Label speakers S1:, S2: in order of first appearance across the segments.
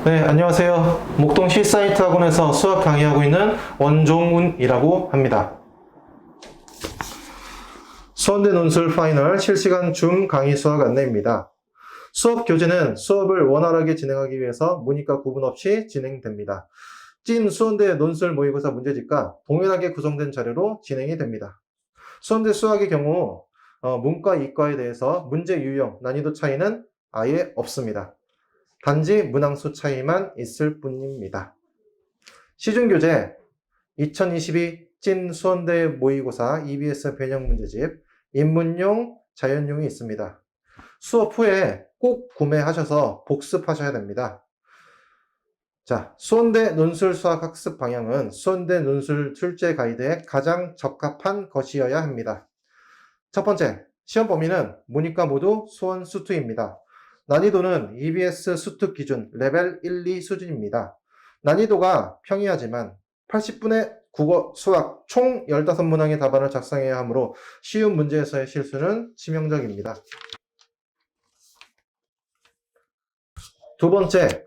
S1: 네, 안녕하세요. 목동 C사이트 학원에서 수학 강의하고 있는 원종훈이라고 합니다. 수원대 논술 파이널 실시간 줌 강의 수학 안내입니다. 수업 교재는 수업을 원활하게 진행하기 위해서 문이과 구분 없이 진행됩니다. 찐 수원대 논술 모의고사 문제집과 동일하게 구성된 자료로 진행이 됩니다. 수원대 수학의 경우 문과, 이과에 대해서 문제 유형, 난이도 차이는 아예 없습니다. 단지 문항수 차이만 있을 뿐입니다. 시중교재 2022 찐 수원대 모의고사 EBS 변형 문제집 입문용, 자연용이 있습니다. 수업 후에 꼭 구매하셔서 복습하셔야 됩니다. 자, 수원대 논술 수학 학습 방향은 수원대 논술 출제 가이드에 가장 적합한 것이어야 합니다. 첫 번째, 시험 범위는 문이과 모두 수원 수투입니다. 난이도는 EBS 수투 기준 레벨 1, 2 수준입니다. 난이도가 평이하지만 80분의 국어, 수학 총 15문항의 답안을 작성해야 하므로 쉬운 문제에서의 실수는 치명적입니다. 두 번째,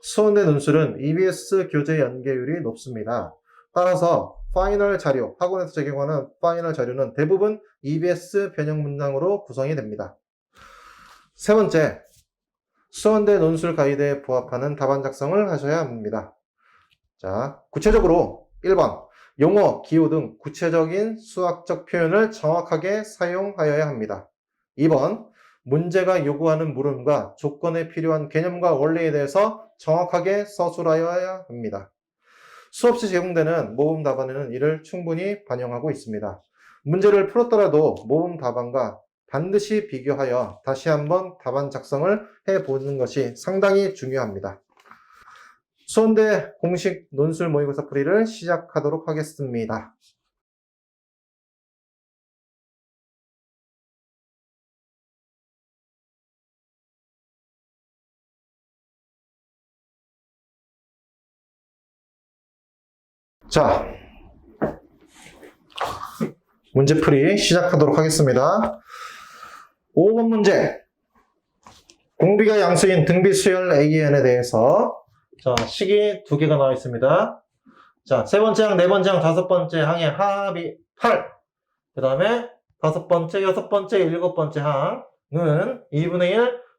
S1: 수원대 논술은 EBS 교재 연계율이 높습니다. 따라서 파이널 자료, 학원에서 적용하는 파이널 자료는 대부분 EBS 변형 문항으로 구성이 됩니다. 세 번째, 수원대 논술 가이드에 부합하는 답안 작성을 하셔야 합니다. 자, 구체적으로 1번, 용어, 기호 등 구체적인 수학적 표현을 정확하게 사용하여야 합니다. 2번, 문제가 요구하는 물음과 조건에 필요한 개념과 원리에 대해서 정확하게 서술하여야 합니다. 수업 시 제공되는 모범 답안에는 이를 충분히 반영하고 있습니다. 문제를 풀었더라도 모범 답안과 반드시 비교하여 다시 한번 답안 작성을 해보는 것이 상당히 중요합니다. 수원대 공식 논술 모의고사 풀이를 시작하도록 하겠습니다. 자, 문제 풀이 시작하도록 하겠습니다. 5번 문제. 공비가 양수인 등비 수열 AN에 대해서 자, 식이 두 개가 나와 있습니다. 자, 세 번째 항, 네 번째 항, 다섯 번째 항의 합이 8. 그 다음에 다섯 번째, 여섯 번째, 일곱 번째 항은 2분의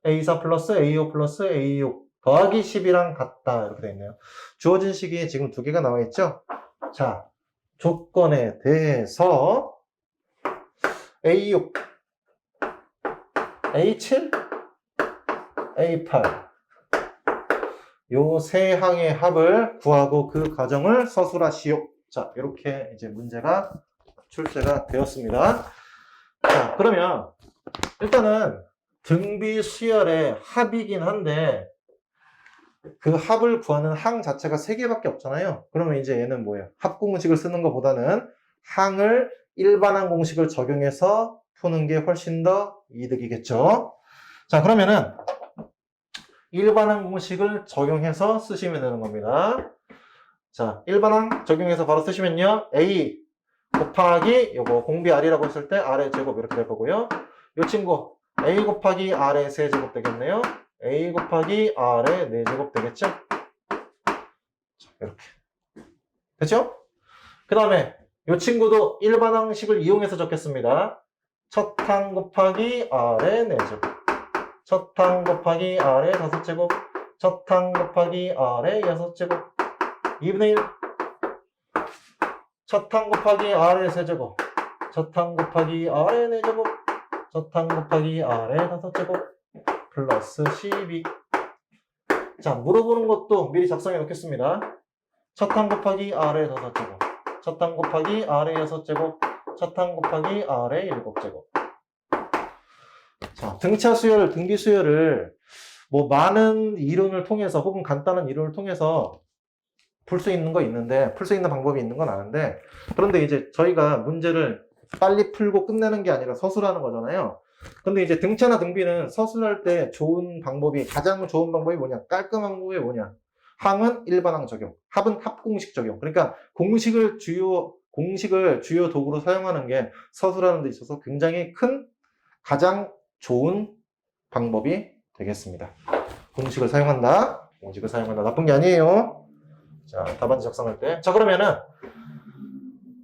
S1: 1 A4 플러스 A5 플러스 A6 더하기 10이랑 같다. 이렇게 되어 있네요. 주어진 식이 지금 두 개가 나와 있죠? 자, 조건에 대해서 A6, A7, A8 요 세 항의 합을 구하고 그 과정을 서술하시오. 자, 이렇게 이제 문제가 출제가 되었습니다. 자, 그러면 일단은 등비 수열의 합이긴 한데 그 합을 구하는 항 자체가 3개밖에 없잖아요. 그러면 이제 얘는 뭐예요? 합공식을 쓰는 것보다는 항을 일반항 공식을 적용해서 푸는 게 훨씬 더 이득이겠죠. 자, 그러면은 일반항 공식을 적용해서 쓰시면 되는 겁니다. 자, 일반항 적용해서 바로 쓰시면요. A 곱하기 요거 공비 R이라고 했을 때 R의 제곱 이렇게 될 거고요. 요 친구 A 곱하기 R의 세제곱 되겠네요. A 곱하기 R의 4제곱 되겠죠? 자, 이렇게. 됐죠? 그 다음에 요 친구도 일반항식을 이용해서 적겠습니다. 첫 항 곱하기 R의 4제곱. 첫 항 곱하기 R의 5제곱. 첫 항 곱하기 R의 6제곱. 2분의 1. 첫 항 곱하기 R의 세제곱. 첫 항 곱하기 R의 4제곱. 첫 항 곱하기 R의 5제곱. 플러스 12. 자, 물어보는 것도 미리 작성해 놓겠습니다. 첫 항 곱하기 R의 5제곱. 첫 항 곱하기 R의 6제곱. 첫 항 곱하기 R의 7제곱. 자, 등차 수열, 등비 수열을 뭐 많은 이론을 통해서 혹은 간단한 이론을 통해서 풀 수 있는 거 있는데, 풀 수 있는 방법이 있는 건 아는데, 그런데 이제 저희가 문제를 빨리 풀고 끝내는 게 아니라 서술하는 거잖아요. 근데 이제 등차나 등비는 서술할 때 좋은 방법이, 가장 좋은 방법이 뭐냐? 깔끔한 방법이 뭐냐? 항은 일반항 적용, 합은 합공식 적용. 그러니까 공식을 주요 도구로 사용하는 게 서술하는 데 있어서 굉장히 큰, 가장 좋은 방법이 되겠습니다. 공식을 사용한다. 공식을 사용한다. 나쁜 게 아니에요. 자, 답안지 작성할 때. 자, 그러면은,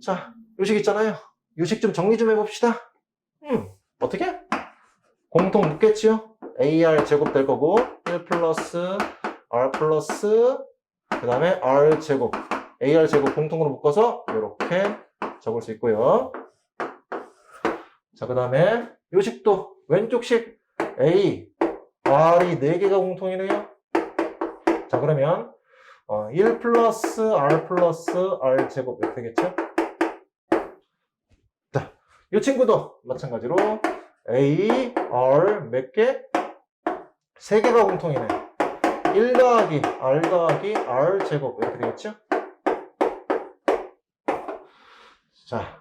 S1: 자, 요식 있잖아요. 요식 좀 정리 좀 해봅시다. 어떻게? 공통 묶겠지요? AR 제곱 될 거고, 1 플러스 R 플러스, 그 다음에 R 제곱. AR 제곱 공통으로 묶어서, 이렇게 적을 수 있고요. 자, 그 다음에 요식도 왼쪽식 A, R이 4개가 공통이네요. 자, 그러면 1 플러스 R 플러스 R 제곱 이렇게 되겠죠? 자, 이 친구도 마찬가지로 A, R 몇 개? 3개가 공통이네. 1 더하기 R 더하기 R 제곱 이렇게 되겠죠? 자,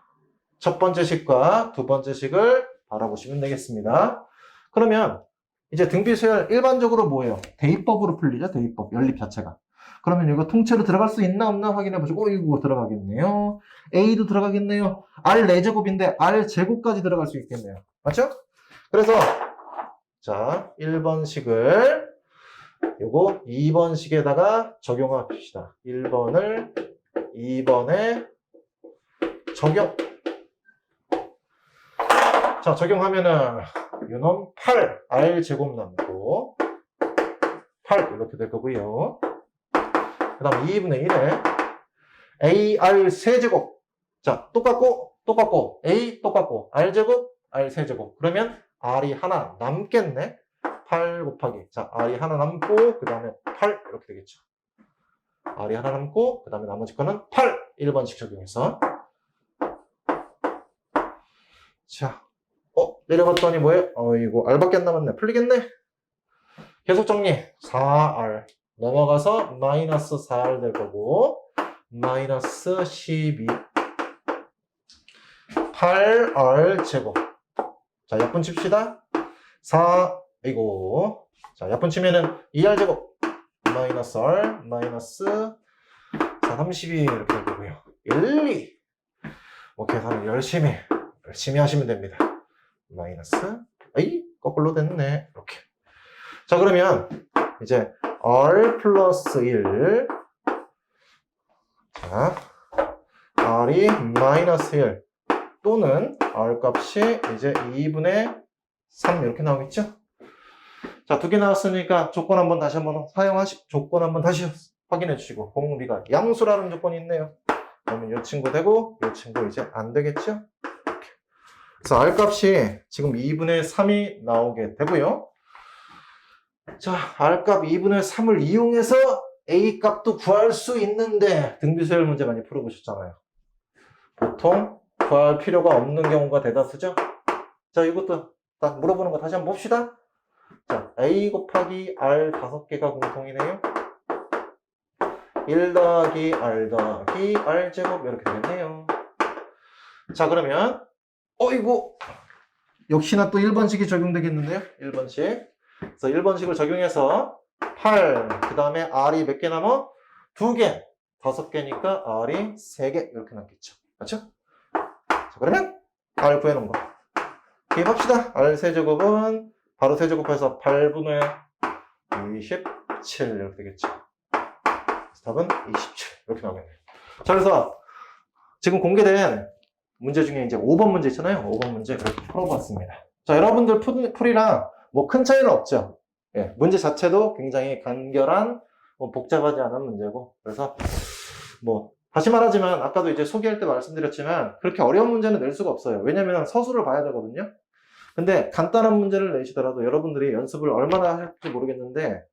S1: 첫 번째 식과 두 번째 식을 바라보시면 되겠습니다. 그러면 이제 등비수열 일반적으로 뭐예요? 대입법으로 풀리죠? 대입법, 연립 자체가. 그러면 이거 통째로 들어갈 수 있나 없나 확인해 보시고, 이거 들어가겠네요. A도 들어가겠네요. R 4제곱인데 R 제곱까지 들어갈 수 있겠네요. 맞죠? 그래서 자, 1번 식을 요거 2번 식에다가 적용합시다. 1번을 2번에 적용. 자, 적용하면은 요놈 8, R 제곱 남고 8 이렇게 될 거고요. 그 다음 2분의 1에 AR 세제곱. 자, 똑같고 A 똑같고 R 제곱, R 세제곱. 그러면 R이 하나 남겠네. 8 곱하기. 자, R이 하나 남고 그 다음에 8 이렇게 되겠죠. R이 하나 남고 그 다음에 나머지 거는 8. 1번씩 적용해서. 자, 내려봤더니 뭐예요? 이거 R밖에 안 남았네. 풀리겠네? 계속 정리. 4R. 넘어가서 마이너스 4R 될 거고, 마이너스 12. 8R 제곱. 자, 약분 칩시다. 4, 이거. 자, 약분 치면은 2R 제곱. 마이너스 R, 마이너스 4, 32 이렇게 될 거고요. 1, 2. 계산을 열심히 하시면 됩니다. 마이너스, 거꾸로 됐네. 이렇게. 자, 그러면 이제 R 플러스 1. 자, R이 마이너스 1 또는 R 값이 이제 2분의 3 이렇게 나오겠죠? 자, 2개 나왔으니까 조건 한번 다시 조건 한번 다시 확인해 주시고, 공비가 양수라는 조건이 있네요. 그러면 이 친구 되고 이 친구 이제 안 되겠죠? 그래서 R 값이 지금 2분의 3이 나오게 되고요. 자, R 값 2분의 3을 이용해서 A 값도 구할 수 있는데, 등비수열 문제 많이 풀어보셨잖아요. 보통 구할 필요가 없는 경우가 대다수죠. 자, 이것도 딱 물어보는 거 다시 한번 봅시다. 자, A 곱하기 R 5개가 공통이네요. 1 더하기 R 더하기 R 제곱 이렇게 되겠네요. 자, 그러면 이거 역시나 또 1번식이 적용되겠는데요. 1번식. 그래서 1번식을 적용해서 8, 그 다음에 R이 몇 개 남아? 2개. 5개니까 R이 3개 이렇게 남겠죠. 맞죠? 자, 그러면 R 구해놓은 거 대입합시다. R 세제곱은 바로 세제곱해서 8분의 27 이렇게 되겠죠. 답은 27 이렇게 나오겠네요. 자, 그래서 지금 공개된 문제 중에 이제 5번 문제 있잖아요. 5번 문제 이렇게 풀어봤습니다. 자, 여러분들 풀이랑 뭐 큰 차이는 없죠. 예, 문제 자체도 굉장히 간결한, 복잡하지 않은 문제고, 그래서 뭐 다시 말하지만 아까도 이제 소개할 때 말씀드렸지만 그렇게 어려운 문제는 낼 수가 없어요. 왜냐면 서술을 봐야 되거든요. 근데 간단한 문제를 내시더라도 여러분들이 연습을 얼마나 하실지 모르겠는데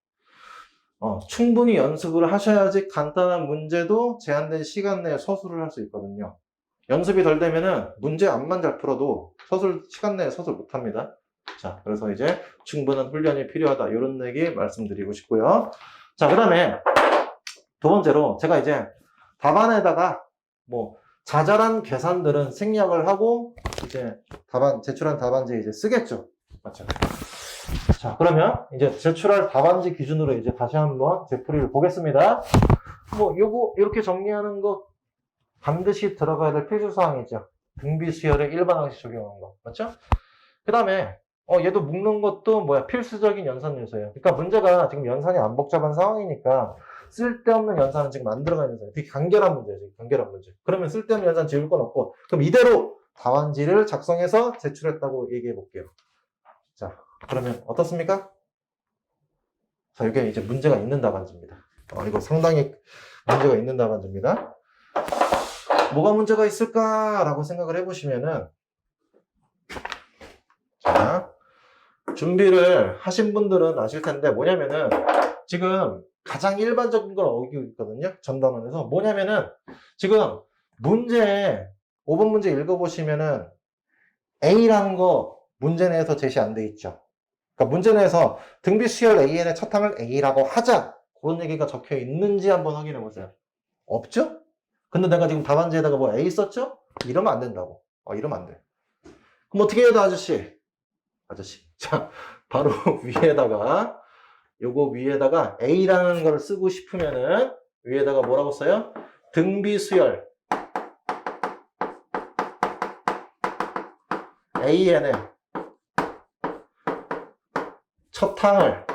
S1: 충분히 연습을 하셔야지 간단한 문제도 제한된 시간 내에 서술을 할 수 있거든요. 연습이 덜 되면은 문제 안만 잘 풀어도 시간 내에 서술 못 합니다. 자, 그래서 이제 충분한 훈련이 필요하다. 이런 얘기 말씀드리고 싶고요. 자, 그 다음에 두 번째로 제가 이제 답안에다가 뭐 자잘한 계산들은 생략을 하고 이제 제출한 답안지 이제 쓰겠죠. 맞죠? 자, 그러면 이제 제출할 답안지 기준으로 이제 다시 한번 제 풀이를 보겠습니다. 뭐 요거 이렇게 정리하는 거 반드시 들어가야 될 필수사항이죠. 등비수열의 일반항식 적용하는 거. 맞죠? 그 다음에 얘도 묶는 것도 필수적인 연산 요소예요. 그러니까 문제가 지금 연산이 안 복잡한 상황이니까 쓸데없는 연산은 지금 안 들어가 있는 상황이에요. 되게 간결한 문제예요. 간결한 문제. 그러면 쓸데없는 연산 지울 건 없고, 그럼 이대로 답안지를 작성해서 제출했다고 얘기해 볼게요. 자, 그러면 어떻습니까? 자, 이게 이제 문제가 있는 답안지입니다. 이거 상당히 문제가 있는 답안지입니다. 뭐가 문제가 있을까라고 생각을 해보시면은, 자, 준비를 하신 분들은 아실 텐데, 뭐냐면은, 지금 가장 일반적인 걸 어기고 있거든요. 전단원에서. 뭐냐면은, 지금 문제, 5번 문제 읽어보시면은, A라는 거 문제 내에서 제시 안 돼 있죠. 그러니까 문제 내에서 등비 수열 AN의 차탕을 A라고 하자. 그런 얘기가 적혀 있는지 한번 확인해 보세요. 없죠? 근데 내가 지금 답안지에다가 뭐 A 썼죠? 이러면 안 된다고. 이러면 안 돼. 그럼 어떻게 해야 돼, 아저씨? 자, 바로 위에다가, 요거 위에다가 A라는 걸 쓰고 싶으면은, 위에다가 뭐라고 써요? 등비 수열 AN의 차탕을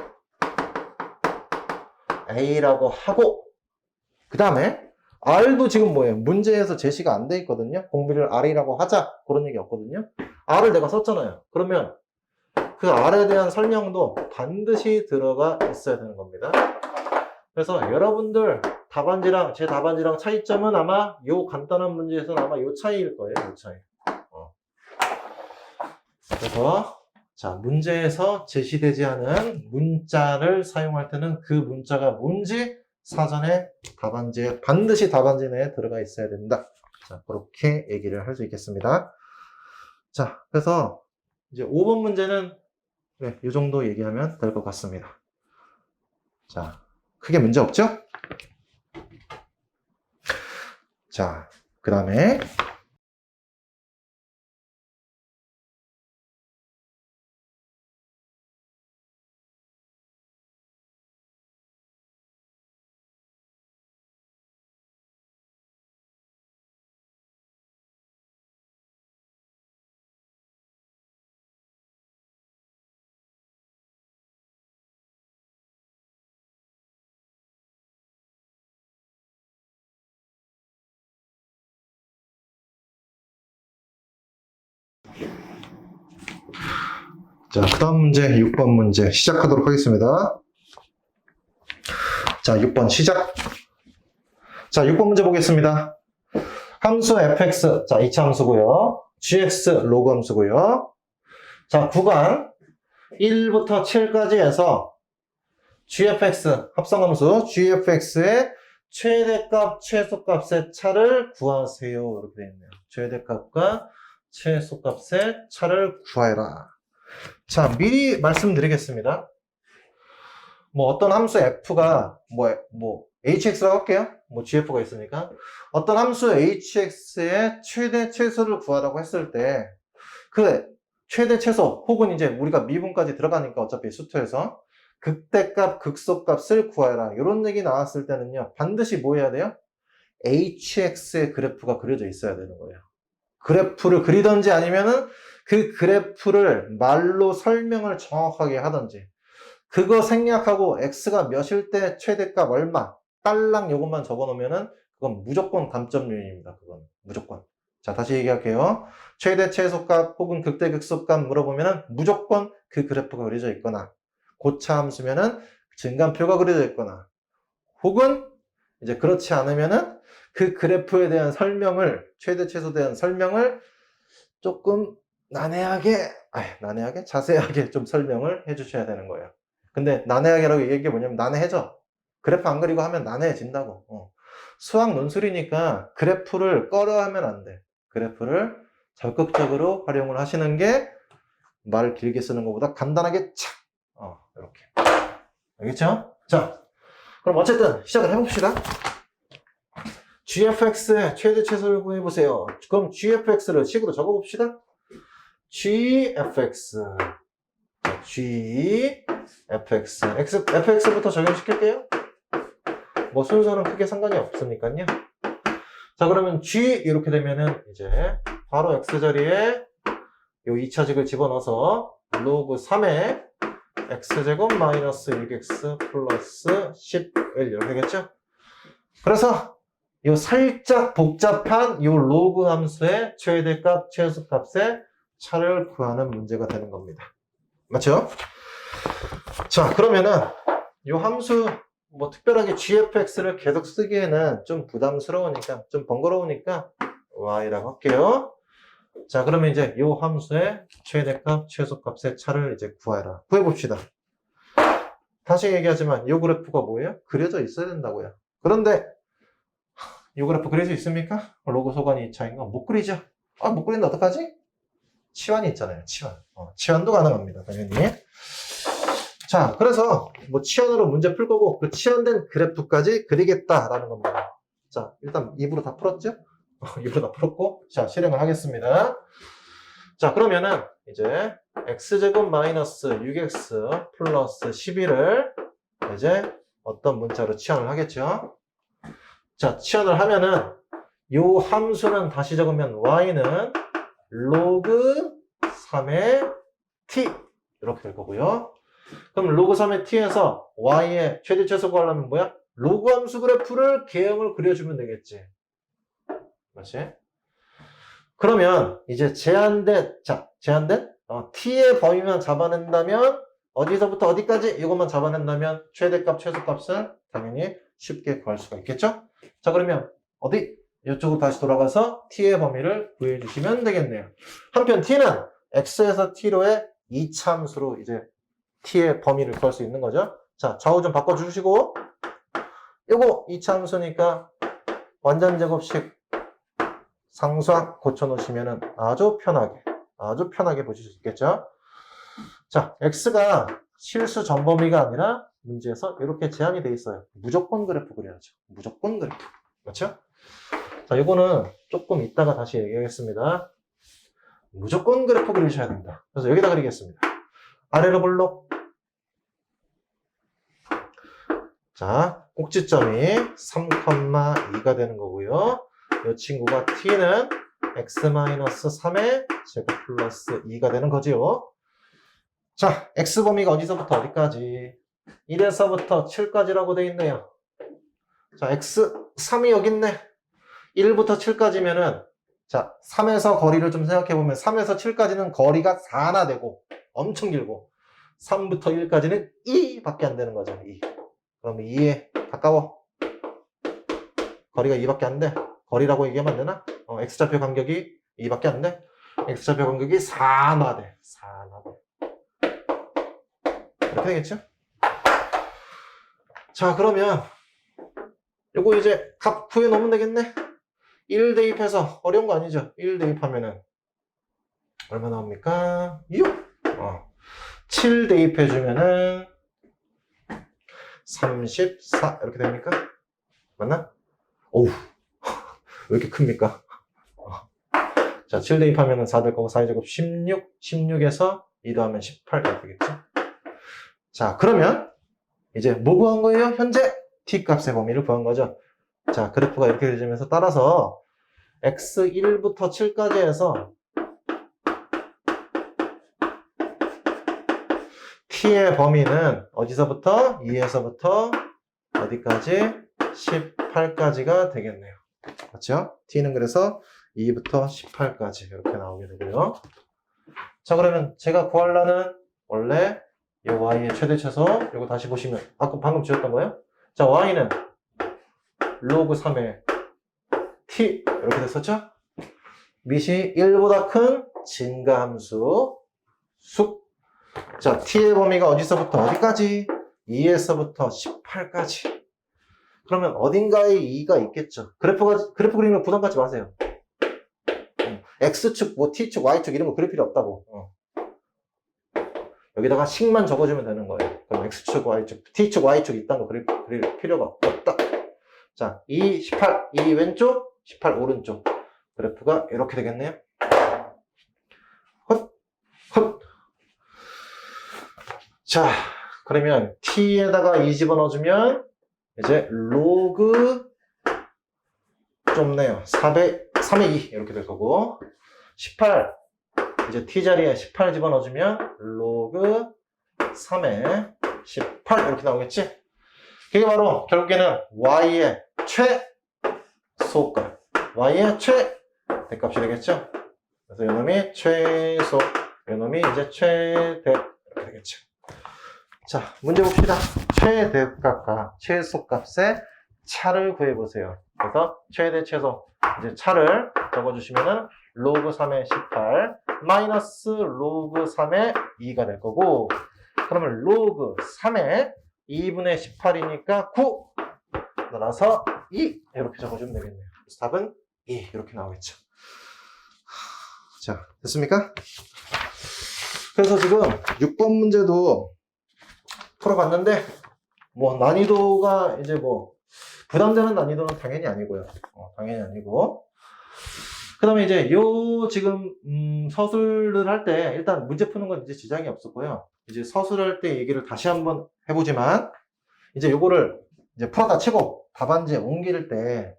S1: A라고 하고, 그 다음에 R도 지금 뭐예요? 문제에서 제시가 안 돼 있거든요. 공비를 R이라고 하자. 그런 얘기 없거든요. R을 내가 썼잖아요. 그러면 그 R에 대한 설명도 반드시 들어가 있어야 되는 겁니다. 그래서 여러분들 답안지랑 제 답안지랑 차이점은 아마 요 간단한 문제에서는 아마 요 차이일 거예요. 요 차이. 그래서 자, 문제에서 제시되지 않은 문자를 사용할 때는 그 문자가 뭔지 사전에 답안지에, 반드시 답안지 내에 들어가 있어야 된다. 자, 그렇게 얘기를 할 수 있겠습니다. 자, 그래서 이제 5번 문제는 네, 이 정도 얘기하면 될 것 같습니다. 자, 크게 문제 없죠? 자, 그 다음에 자, 그 다음 문제 6번 문제 시작하도록 하겠습니다. 자, 6번 시작. 자, 6번 문제 보겠습니다. 함수 fx, 자, 2차 함수고요. gx 로그 함수고요. 자, 구간 1부터 7까지 해서 gfx 합성함수 gfx의 최대값, 최소값의 차를 구하세요. 이렇게 되어 있네요. 최대값과 최소값의 차를 구하라. 자, 미리 말씀드리겠습니다. 어떤 함수 f가 hx라고 할게요. gf가 있으니까 어떤 함수 hx의 최대 최소를 구하라고 했을 때 그 최대 최소 혹은 이제 우리가 미분까지 들어가니까 어차피 수투에서 극대값, 극소값을 구하라. 이런 얘기 나왔을 때는요. 반드시 뭐 해야 돼요? hx의 그래프가 그려져 있어야 되는 거예요. 그래프를 그리던지 아니면은 그 그래프를 말로 설명을 정확하게 하던지. 그거 생략하고 x가 몇일 때 최대값 얼마, 딸랑 요것만 적어 놓으면은 그건 무조건 감점 요인입니다. 그건 무조건. 자, 다시 얘기할게요. 최대 최소값 혹은 극대 극소값 물어보면은 무조건 그 그래프가 그려져 있거나 고차 함수면은 증감표가 그려져 있거나 혹은 이제 그렇지 않으면은 그 그래프에 대한 설명을, 최대 최소에 대한 설명을 조금 난해하게 자세하게 좀 설명을 해 주셔야 되는 거예요. 근데 난해하게라고 얘기한 게 뭐냐면 난해해져. 그래프 안 그리고 하면 난해해진다고. 수학 논술이니까 그래프를 꺼려 하면 안 돼. 그래프를 적극적으로 활용을 하시는 게 말을 길게 쓰는 것보다 간단하게 착! 이렇게. 알겠죠? 자, 그럼 어쨌든 시작을 해봅시다. gfx의 최대 최소를 구해보세요. 그럼 gfx를 식으로 적어봅시다. gfx fx부터 적용시킬게요. 순서는 크게 상관이 없으니까요. 자, 그러면 g 이렇게 되면은 이제 바로 x 자리에 요 2차식을 집어넣어서 로그 3의 x제곱 마이너스 6x 플러스 11 이렇게 되겠죠? 그래서 요 살짝 복잡한 요 로그 함수의 최대값, 최소값의 차를 구하는 문제가 되는 겁니다. 맞죠? 자, 그러면은 요 함수 뭐 특별하게 gfx를 계속 쓰기에는 좀 부담스러우니까, 좀 번거로우니까 y라고 할게요. 자, 그러면 이제 요 함수의 최대값, 최소값의 차를 이제 구해라. 구해봅시다. 다시 얘기하지만 요 그래프가 뭐예요? 그려져 있어야 된다고요. 그런데 요 그래프 그릴 수 있습니까? 로그 소관이 2차인 거 못 그리죠? 아, 못 그린다 어떡하지? 치환이 있잖아요. 치환. 치환도 가능합니다. 당연히. 자, 그래서 뭐 치환으로 문제 풀 거고 그 치환된 그래프까지 그리겠다라는 겁니다. 자, 일단 입으로 다 풀었죠? 입으로 다 풀었고, 자, 실행을 하겠습니다. 자, 그러면은 이제 x제곱 마이너스 6x 플러스 11을 이제 어떤 문자로 치환을 하겠죠? 자, 치환을 하면은 요 함수는 다시 적으면 y는 로그 3의 t 이렇게 될 거고요. 그럼 로그 3의 t에서 y의 최대 최소 구하려면 뭐야? 로그 함수 그래프를 개형을 그려주면 되겠지. 맞지? 그러면 이제 제한된 t의 범위만 잡아낸다면 어디서부터 어디까지 이것만 잡아낸다면 최대값, 최소값은 당연히 쉽게 구할 수가 있겠죠? 자, 그러면 어디? 이쪽으로 다시 돌아가서 t의 범위를 구해주시면 되겠네요. 한편 t는 x에서 t로의 이차함수로 이제 t의 범위를 구할 수 있는 거죠. 자, 좌우 좀 바꿔주시고 요거 이차함수니까 완전 제곱식 상수항 고쳐놓으시면 아주 편하게 보실 수 있겠죠. 자, x가 실수 전범위가 아니라 문제에서 이렇게 제한이 돼 있어요. 무조건 그래프 그려야죠. 무조건 그래프. 그렇죠? 자, 이거는 조금 이따가 다시 얘기하겠습니다. 무조건 그래프 그리셔야 됩니다. 그래서 여기다 그리겠습니다. 아래로 블록. 자, 꼭지점이 3,2가 되는 거고요. 이 친구가 t는 x-3의 제곱 플러스 2가 되는 거지요. 자, x 범위가 어디서부터 어디까지? 1에서부터 7까지라고 돼 있네요. 자, x 3이 여기 있네. 1부터 7까지면은 자, 3에서 거리를 좀 생각해 보면 3에서 7까지는 거리가 4나 되고 엄청 길고 3부터 1까지는 2밖에 안 되는 거죠. 2. 그럼 2에 가까워. 거리가 2밖에 안 돼. 거리라고 얘기하면 안 되나? x좌표 간격이 2밖에 안 돼. x좌표 간격이 4나 돼. 4나 돼. 이렇게 되겠죠? 자, 그러면 요거 이제 값 구해 놓으면 되겠네. 1 대입해서 어려운 거 아니죠? 1 대입하면은 얼마 나옵니까? 6. 7 대입해 주면은 34 이렇게 됩니까? 맞나? 오우. 왜 이렇게 큽니까? 자, 7 대입하면은 4 될 거고 4의 제곱 16. 16에서 2 더하면 18 이렇게 되겠죠? 자, 그러면 이제 뭐 구한 거예요? 현재 t 값의 범위를 구한 거죠. 자, 그래프가 이렇게 그려지면서 따라서 x1부터 7까지 해서 t의 범위는 어디서부터? 2에서부터 어디까지? 18까지가 되겠네요. 그렇죠? t는 그래서 2부터 18까지 이렇게 나오게 되고요. 자, 그러면 제가 구하려는 원래 이 y의 최대 최소 이거 다시 보시면 아까 방금 지웠던 거예요? 자, y는 로그 3의 t 이렇게 됐었죠? 밑이 1보다 큰 증가함수 숙. 자, t의 범위가 어디서부터 어디까지? 2에서부터 18까지. 그러면 어딘가에 2가 있겠죠. 그래프 그리는 거 부담 갖지 마세요. x축, 뭐 t축, y축 이런 거 그릴 필요 없다고. 여기다가 식만 적어주면 되는 거예요. 그럼 x축, y축, t축, y축 있다는 거 그릴 필요가 없다. 자, 2, 18, 2 왼쪽, 18 오른쪽. 그래프가 이렇게 되겠네요. 헛. 자, 그러면 t에다가 2 집어넣어주면 이제 로그 좁네요. 3의 2 이렇게 될 거고 18 이제 t자리에 18 집어넣어주면 로그 3의 18 이렇게 나오겠지? 그게 바로 결국에는 y의 최소값, y의 최대값이 되겠죠? 그래서 이놈이 최소, 이놈이 이제 최대 이렇게 되겠죠. 자, 문제 봅시다. 최대값과 최소값의 차를 구해보세요. 그래서 최대, 최소, 이제 차를 적어주시면은 로그 3의 18 마이너스 로그 3의 2가 될 거고, 그러면 로그 3의 2분의 18이니까 9 따라서 2 이렇게 적어주면 되겠네요. 그래서 답은 2 이렇게 나오겠죠. 자, 됐습니까? 그래서 지금 6번 문제도 풀어봤는데 뭐 난이도가 이제 뭐 부담되는 난이도는 당연히 아니고요. 당연히 아니고. 그 다음에 이제 요 지금 서술을 할 때 일단 문제 푸는 건 이제 지장이 없었고요. 이제 서술할 때 얘기를 다시 한번 해보지만 이제 요거를 이제 풀어다 치고 답안지에 옮길 때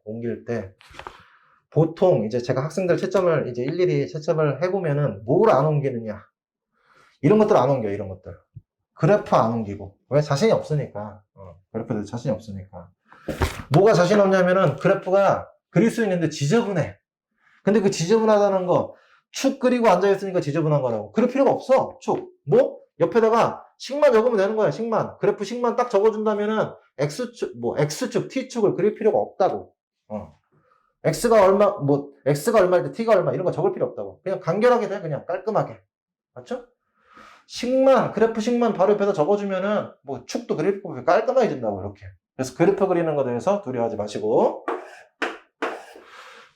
S1: 보통 이제 제가 학생들 채점을 이제 일일이 채점을 해보면은 뭘 안 옮기느냐, 이런 것들 안 옮겨. 이런 것들 그래프 안 옮기고. 왜? 자신이 없으니까. 그래프들 자신이 없으니까. 뭐가 자신 없냐면은 그래프가 그릴 수 있는데 지저분해. 근데 그 지저분하다는 거 축 그리고 앉아있으니까 지저분한 거라고. 그럴 필요가 없어. 축 뭐 옆에다가 식만 적으면 되는 거야. 식만, 그래프 식만 딱 적어준다면은 x축, 뭐 x축, t축을 그릴 필요가 없다고. x가 얼마, 뭐 x가 얼마일 때 t가 얼마 이런 거 적을 필요 없다고. 그냥 간결하게 돼. 그냥 깔끔하게. 맞죠? 식만, 그래프 식만 바로 옆에다 적어주면은 뭐 축도 그릴 거 깔끔해진다고. 이렇게. 그래서 그래프 그리는 거에 대해서 두려워하지 마시고.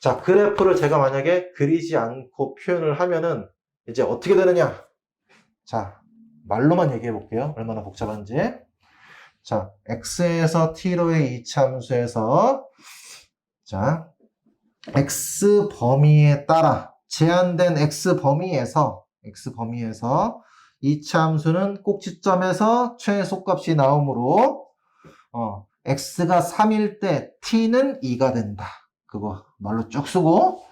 S1: 자, 그래프를 제가 만약에 그리지 않고 표현을 하면은 이제 어떻게 되느냐? 자, 말로만 얘기해 볼게요. 얼마나 복잡한지. 자, x에서 t로의 이차함수에서 자, x 범위에 따라 제한된 x 범위에서 이차함수는 꼭지점에서 최소값이 나오므로 x가 3일 때 t는 2가 된다. 그거 말로 쭉 쓰고,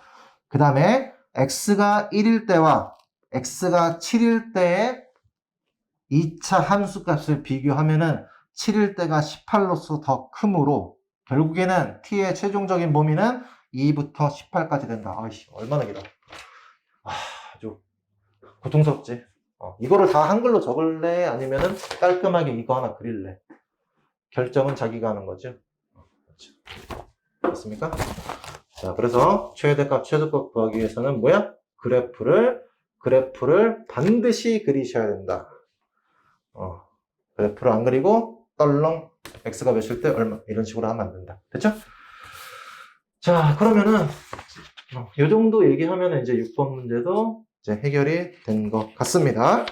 S1: 그 다음에 x가 1일 때와 x가 7일 때의 2차 함수값을 비교하면은 7일 때가 18로서 더 크므로 결국에는 t의 최종적인 범위는 2부터 18까지 된다. 아이씨, 얼마나 길어. 아주 고통스럽지. 이거를 다 한글로 적을래? 아니면은 깔끔하게 이거 하나 그릴래? 결정은 자기가 하는 거죠. 그렇죠. 됐습니까? 자, 그래서 최대값, 최소값 구하기 위해서는 뭐야? 그래프를 반드시 그리셔야 된다. 그래프를 안 그리고 떨렁 x가 몇일 때 얼마 이런 식으로 하면 안 된다. 됐죠? 자, 그러면은 요 정도 얘기하면 이제 6번 문제도 이제 해결이 된 것 같습니다.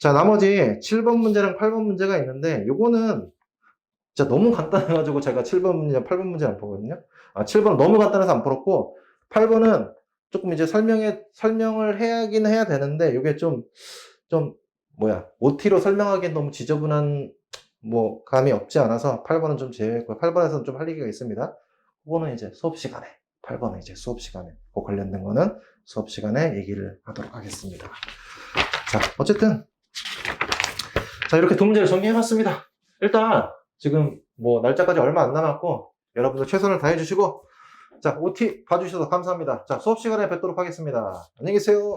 S1: 자, 나머지 7번 문제랑 8번 문제가 있는데 요거는 진짜 너무 간단해가지고 제가 7번 문제, 8번 문제 안 보거든요. 7번은 너무 간단해서 안 풀었고 8번은 조금 이제 설명을 해야긴 해야 되는데 이게 좀 OT로 설명하기엔 너무 지저분한 뭐 감이 없지 않아서 8번은 좀 제외했고요. 8번에서는 좀 할 얘기가 있습니다. 그거는 이제 수업 시간에, 8번은 이제 수업 시간에 그 관련된 거는 수업 시간에 얘기를 하도록 하겠습니다. 자, 어쨌든 자, 이렇게 두 문제를 정리해봤습니다. 일단 지금 뭐 날짜까지 얼마 안 남았고 여러분들 최선을 다해주시고 자, OT 봐주셔서 감사합니다. 자, 수업 시간에 뵙도록 하겠습니다. 안녕히 계세요.